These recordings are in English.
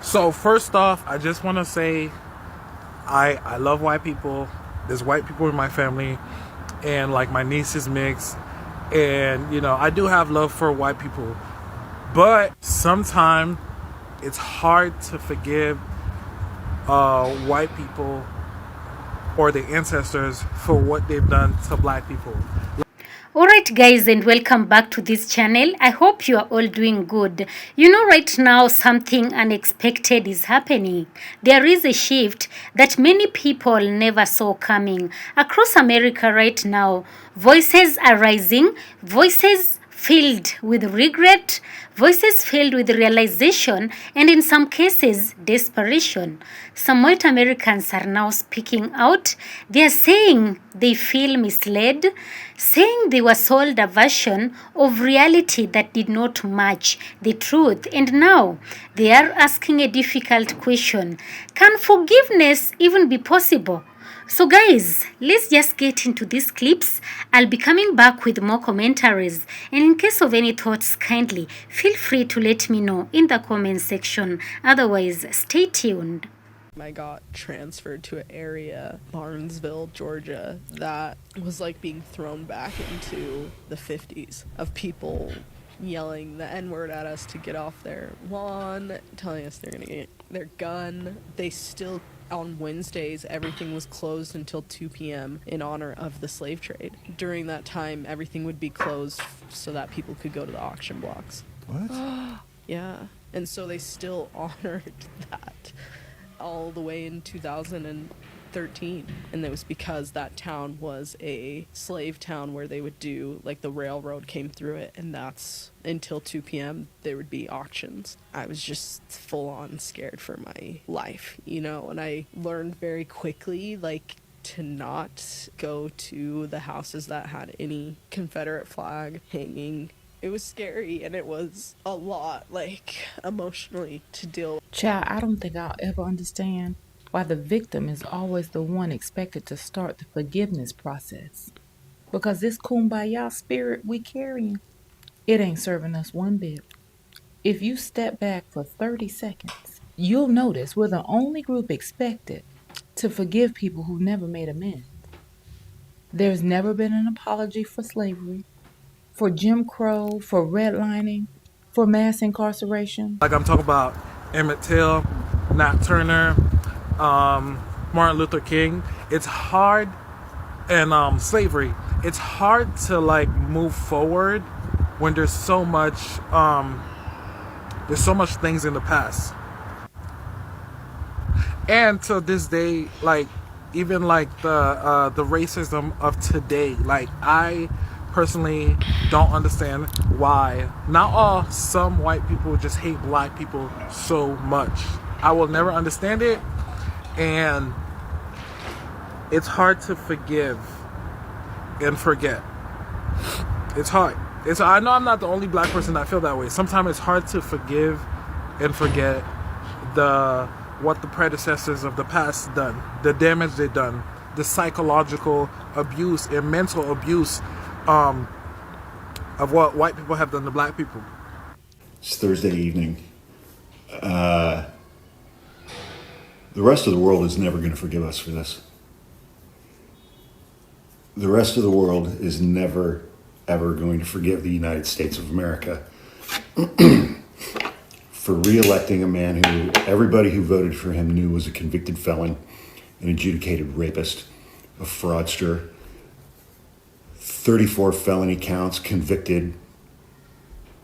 So first off, I just want to say I love white people. There's white people in my family, and like my niece is mixed, and I do have love for white people, but sometimes it's hard to forgive white people or their ancestors for what they've done to black people. Alright guys, and welcome back to this channel. I hope you are all doing good. Right now something unexpected is happening. There is a shift that many people never saw coming. Across America right now, voices are rising, voices filled with regret, voices filled with realization, and in some cases, desperation. Some white Americans are now speaking out. They are saying they feel misled, saying they were sold a version of reality that did not match the truth. And now they are asking a difficult question: can forgiveness even be possible? So guys, let's just get into these clips. I'll be coming back with more commentaries, and in case of any thoughts, kindly feel free to let me know in the comment section. Otherwise, stay tuned. I got transferred to an area, Barnesville, Georgia, that was like being thrown back into the 50s of people yelling the N-word at us to get off their lawn, telling us they're gonna get their gun. They still, on Wednesdays, everything was closed until 2 p.m. in honor of the slave trade. During that time, everything would be closed so that people could go to the auction blocks. What? Yeah, and so they still honored that all the way in 2013, and it was because that town was a slave town where they would do, like, the railroad came through it, and that's until 2 p.m. there would be auctions. I was just full on scared for my life, and I learned very quickly, like, to not go to the houses that had any Confederate flag hanging. It was scary, and it was a lot, like, emotionally to deal with. Child, I don't think I'll ever understand why the victim is always the one expected to start the forgiveness process. Because this kumbaya spirit we carrying, it ain't serving us one bit. If you step back for 30 seconds, you'll notice we're the only group expected to forgive people who never made amends. There's never been an apology for slavery, for Jim Crow, for redlining, for mass incarceration. Like I'm talking about Emmett Till, Nat Turner, Martin Luther King. It's hard, and slavery. It's hard to like move forward when there's so much things in the past. And to this day, like even like the racism of today, like I personally don't understand why some white people just hate black people so much. I will never understand it, and it's hard to forgive and forget. It's hard. I know I'm not the only black person that feel that way. Sometimes it's hard to forgive and forget what the predecessors of the past done, the damage they done, the psychological abuse and mental abuse of what white people have done to black people. It's Thursday evening. The rest of the world is never going to forgive us for this. The rest of the world is never, ever going to forgive the United States of America for re-electing a man who everybody who voted for him knew was a convicted felon, an adjudicated rapist, a fraudster, 34 felony counts, convicted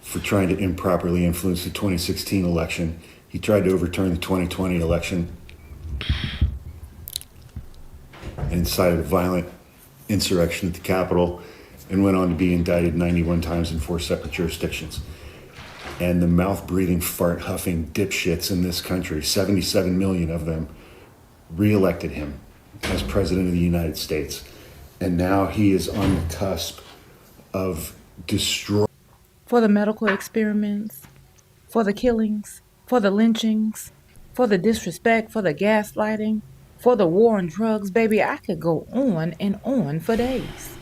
for trying to improperly influence the 2016 election. He tried to overturn the 2020 election and incited a violent insurrection at the Capitol, and went on to be indicted 91 times in 4 separate jurisdictions. And the mouth-breathing, fart-huffing dipshits in this country, 77 million of them, re-elected him as president of the United States. And now he is on the cusp of destroying. For the medical experiments, for the killings, for the lynchings, for the disrespect, for the gaslighting, for the war on drugs, baby, I could go on and on for days.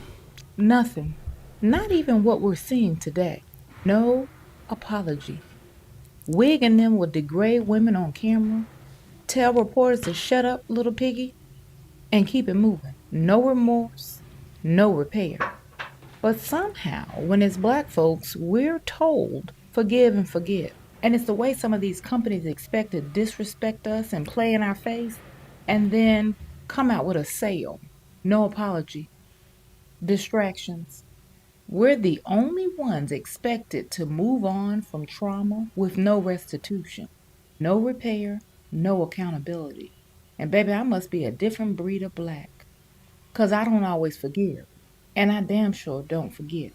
Nothing, not even what we're seeing today. No apology. Wigging them would degrade women on camera, tell reporters to shut up, little piggy, and keep it moving. No remorse, no repair. But somehow, when it's black folks, we're told forgive and forget. And it's the way some of these companies expect to disrespect us and play in our face and then come out with a sale. No apology. Distractions. We're the only ones expected to move on from trauma with no restitution, no repair, no accountability. And baby, I must be a different breed of black, 'cause I don't always forgive. And I damn sure don't forget.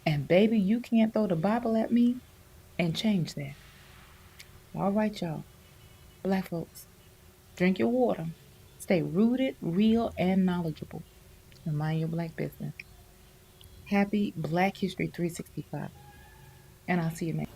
And baby, you can't throw the Bible at me and change that. All right, y'all. Black folks, drink your water. Stay rooted, real, and knowledgeable. And mind your black business. Happy Black History 365. And I'll see you next.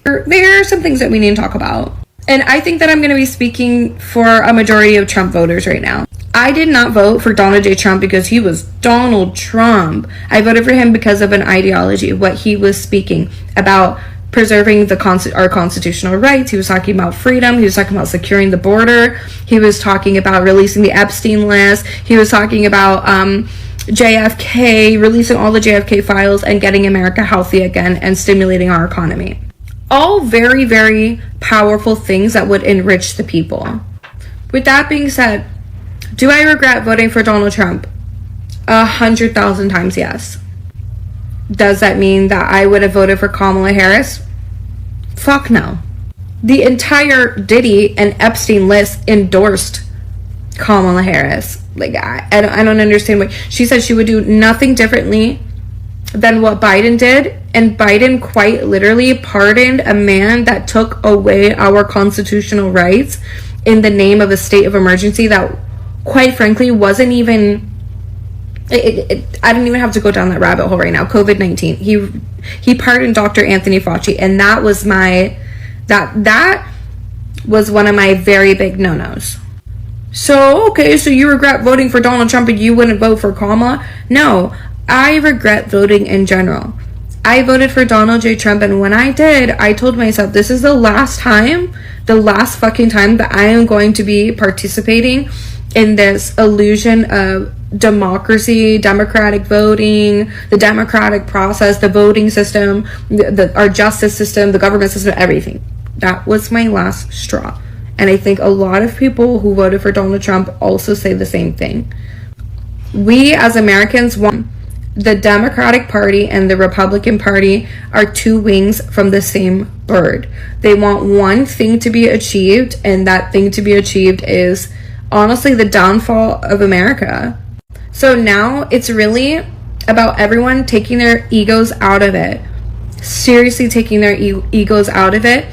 There are some things that we need to talk about. And I think that I'm going to be speaking for a majority of Trump voters right now. I did not vote for Donald J. Trump because he was Donald Trump. I voted for him because of an ideology, what he was speaking about, preserving our constitutional rights. He was talking about freedom. He was talking about securing the border. He was talking about releasing the Epstein list. He was talking about JFK, releasing all the JFK files and getting America healthy again and stimulating our economy. All very, very powerful things that would enrich the people. With that being said, do I regret voting for Donald Trump? 100,000 times yes. Does that mean that I would have voted for Kamala Harris? Fuck no. The entire Diddy and Epstein list endorsed Kamala Harris. Like, I don't understand what she said. She would do nothing differently than what Biden did, and Biden quite literally pardoned a man that took away our constitutional rights in the name of a state of emergency that quite frankly wasn't even I don't even have to go down that rabbit hole right now. COVID-19. He pardoned Dr. Anthony Fauci, and that was that was one of my very big no-nos. So, okay, so you regret voting for Donald Trump and you wouldn't vote for Kamala? No, I regret voting in general. I voted for Donald J. Trump, and when I did, I told myself this is the last fucking time that I am going to be participating in this illusion of democracy, democratic voting, the democratic process, the voting system, our justice system, the government system, everything. That was my last straw. And I think a lot of people who voted for Donald Trump also say the same thing. We as Americans want the Democratic Party and the Republican Party are two wings from the same bird. They want one thing to be achieved, and that thing to be achieved is honestly the downfall of America. So now it's really about everyone taking their egos out of it. Seriously taking their egos out of it,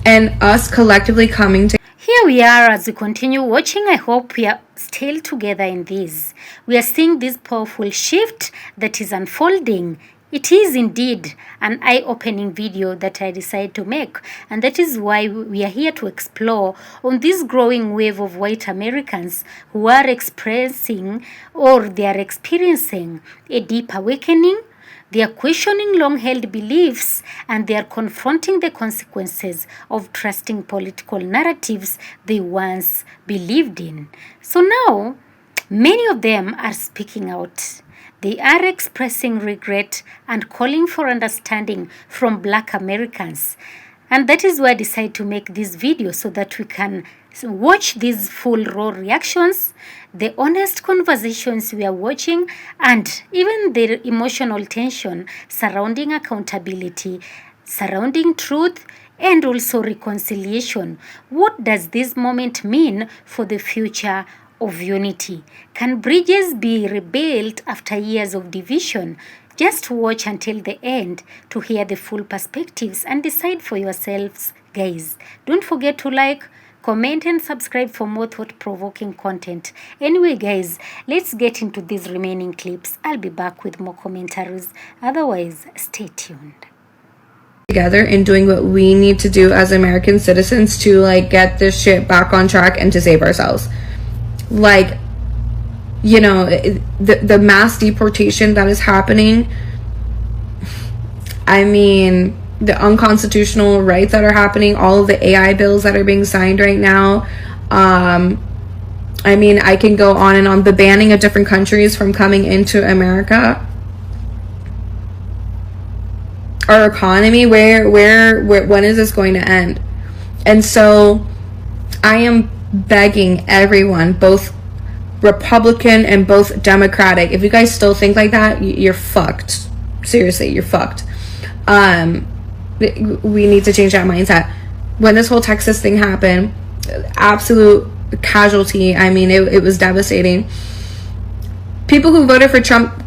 and us collectively coming together. Here we are as we continue watching. I hope we are still together in this. We are seeing this powerful shift that is unfolding. It is indeed an eye-opening video that I decided to make, and that is why we are here to explore on this growing wave of white Americans who are expressing or they are experiencing a deep awakening. They are questioning long-held beliefs, and they are confronting the consequences of trusting political narratives they once believed in. So now, many of them are speaking out. They are expressing regret and calling for understanding from Black Americans. And that is why I decided to make this video so that we can watch these full raw reactions, the honest conversations we are watching, and even the emotional tension surrounding accountability, surrounding truth, and also reconciliation. What does this moment mean for the future of unity? Can bridges be rebuilt after years of division? Just watch until the end to hear the full perspectives and decide for yourselves, guys. Don't forget to like, comment, and subscribe for more thought-provoking content. Anyway, guys, let's get into these remaining clips. I'll be back with more commentaries. Otherwise, stay tuned. Together and doing what we need to do as American citizens to like get this shit back on track and to save ourselves. Like, you know, the mass deportation that is happening. I mean, the unconstitutional rights that are happening, all of the AI bills that are being signed right now. I mean, I can go on and on. The banning of different countries from coming into America. Our economy, where when is this going to end? And so I am begging everyone, both Republican and both Democratic, if you guys still think like that, you're fucked. Seriously, you're fucked. We need to change that mindset. When this whole Texas thing happened, absolute casualty. I mean, it was devastating. People who voted for Trump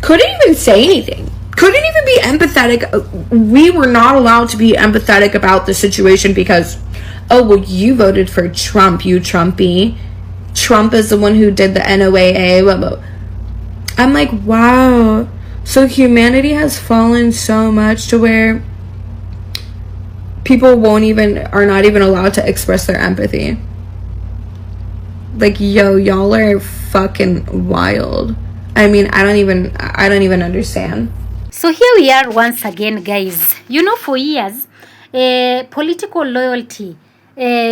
couldn't even say anything, couldn't even be empathetic. We were not allowed to be empathetic about the situation because, oh, well, you voted for Trump, you Trumpy. Trump is the one who did the NOAA. I'm like, wow. So humanity has fallen so much to where people are not even allowed to express their empathy. Like, yo, y'all are fucking wild. I mean, I don't even understand. So here we are once again, guys. You know, for years, political loyalty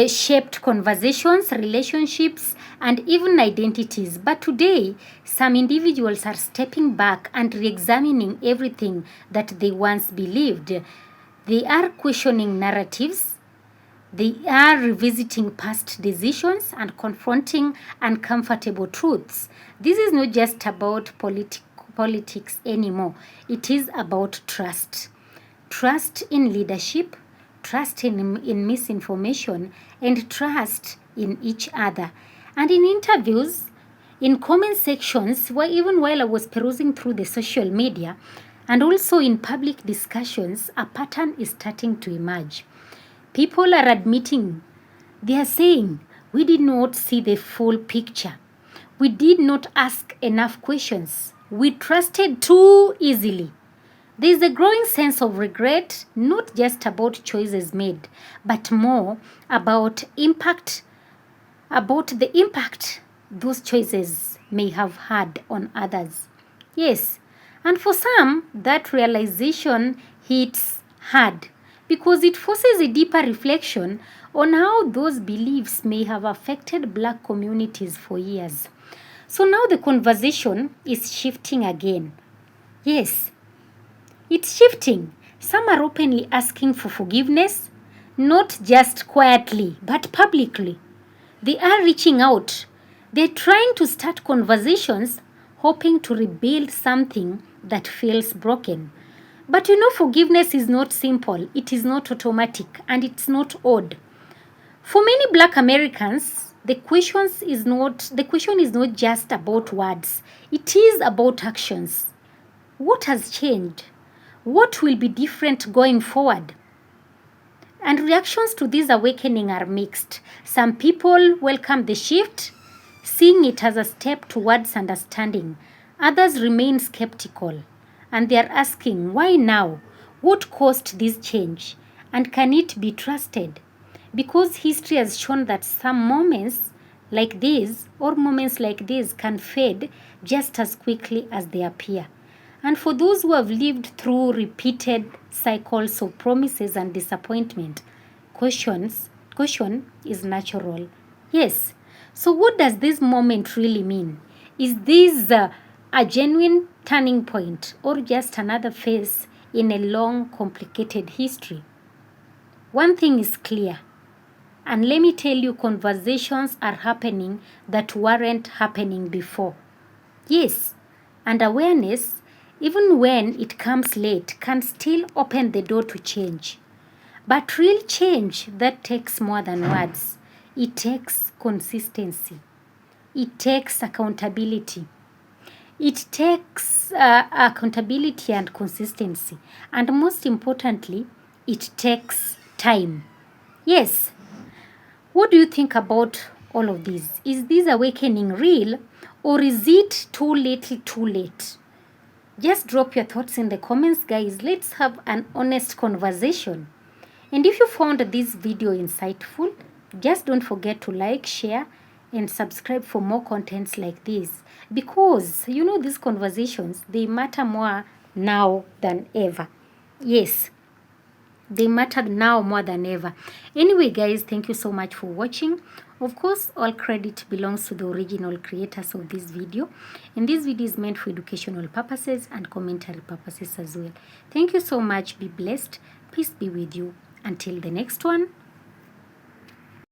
shaped conversations, relationships, and even identities. But today, some individuals are stepping back and re-examining everything that they once believed. They are questioning narratives. They are revisiting past decisions and confronting uncomfortable truths. This is not just about politics anymore. It is about trust. Trust in leadership, trust in misinformation, and trust in each other. And in interviews, in comment sections, even while I was perusing through the social media, and also in public discussions, a pattern is starting to emerge. People are admitting, they are saying, we did not see the full picture. We did not ask enough questions. We trusted too easily. There is a growing sense of regret, not just about choices made, but more about the impact those choices may have had on others. Yes, and for some, that realization hits hard because it forces a deeper reflection on how those beliefs may have affected Black communities for years. So now the conversation is shifting again. Yes, it's shifting. Some are openly asking for forgiveness, not just quietly, but publicly. They are reaching out. They're trying to start conversations, hoping to rebuild something that feels broken. But you know, forgiveness is not simple, it is not automatic, and it's not odd. For many Black Americans, the question is not just about words, it is about actions. What has changed? What will be different going forward? And reactions to this awakening are mixed. Some people welcome the shift, seeing it as a step towards understanding. Others remain skeptical, and they are asking, why now? What caused this change? And can it be trusted? Because history has shown that some moments like these or moments like this can fade just as quickly as they appear. And for those who have lived through repeated cycles of promises and disappointment, caution is natural. Yes. So what does this moment really mean? Is this a genuine turning point or just another phase in a long, complicated history? One thing is clear. And let me tell you, conversations are happening that weren't happening before. Yes, and awareness, even when it comes late, can still open the door to change. But real change, that takes more than words. It takes consistency. It takes accountability. It takes accountability and consistency. And most importantly, it takes time. Yes. What do you think about all of this? Is this awakening real or is it too little too late? Just drop your thoughts in the comments, guys. Let's have an honest conversation. And if you found this video insightful, just don't forget to like, share, and subscribe for more contents like this. Because, you know, these conversations, they matter more now than ever. Yes. They matter now more than ever. Anyway, guys, thank you so much for watching. Of course, all credit belongs to the original creators of this video. And this video is meant for educational purposes and commentary purposes as well. Thank you so much. Be blessed. Peace be with you. Until the next one.